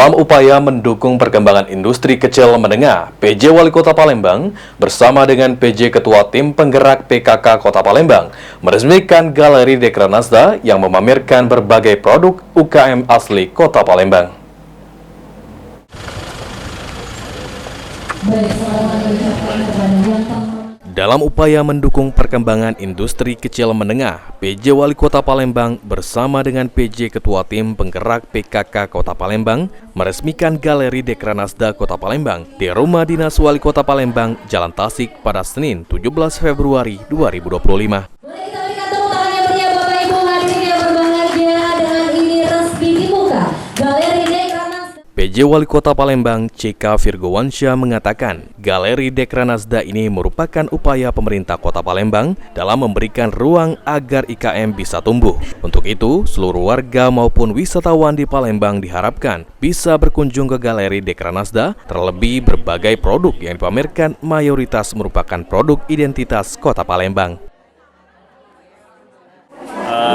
Dalam upaya mendukung perkembangan industri kecil menengah, PJ Wali Kota Palembang bersama dengan PJ Ketua Tim Penggerak PKK Kota Palembang meresmikan Galeri Dekranasda yang memamerkan berbagai produk UKM asli Kota Palembang. Dalam upaya mendukung perkembangan industri kecil menengah, PJ Wali Kota Palembang bersama dengan PJ Ketua Tim Penggerak PKK Kota Palembang meresmikan Galeri Dekranasda Kota Palembang di Rumah Dinas Wali Kota Palembang, Jalan Tasik pada Senin 17 Februari 2025. PJ Wali Kota Palembang, CK Virgowansyah mengatakan, Galeri Dekranasda ini merupakan upaya pemerintah Kota Palembang dalam memberikan ruang agar IKM bisa tumbuh. Untuk itu, seluruh warga maupun wisatawan di Palembang diharapkan bisa berkunjung ke Galeri Dekranasda, terlebih berbagai produk yang dipamerkan mayoritas merupakan produk identitas Kota Palembang.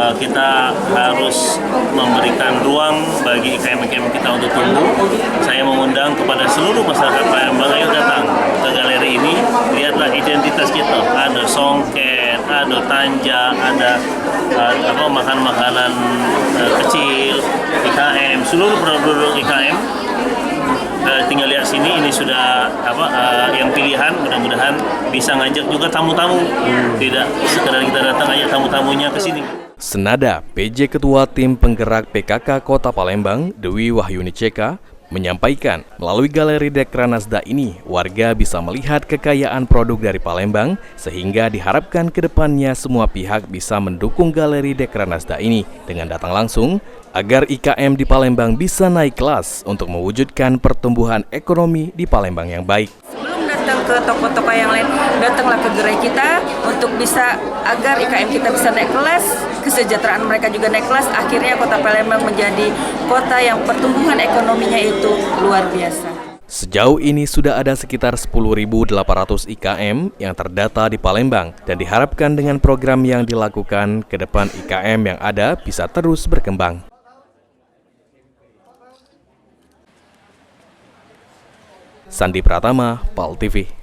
Kita harus memberikan ruang bagi IKM-IKM kita untuk tumbuh. Saya mengundang kepada seluruh masyarakat Palembang, ayo datang ke galeri ini, lihatlah identitas kita. Ada songket, ada tanja, ada makanan kecil, IKM, seluruh produk IKM. Tinggal lihat sini, ini sudah yang pilihan, mudah-mudahan bisa ngajak juga tamu-tamu. Tidak sekedar kita datang ajak tamu-tamunya ke sini. Senada, PJ Ketua Tim Penggerak PKK Kota Palembang, Dewi Wahyuni CK, menyampaikan melalui Galeri Dekranasda ini, warga bisa melihat kekayaan produk dari Palembang, sehingga diharapkan ke depannya semua pihak bisa mendukung Galeri Dekranasda ini dengan datang langsung, agar IKM di Palembang bisa naik kelas untuk mewujudkan pertumbuhan ekonomi di Palembang yang baik. Datang ke toko-toko yang lain, datanglah ke gerai kita untuk bisa agar IKM kita bisa naik kelas, kesejahteraan mereka juga naik kelas, akhirnya Kota Palembang menjadi kota yang pertumbuhan ekonominya itu luar biasa. Sejauh ini sudah ada sekitar 10.800 IKM yang terdata di Palembang dan diharapkan dengan program yang dilakukan ke depan IKM yang ada bisa terus berkembang. Sandi Pratama, PAL TV.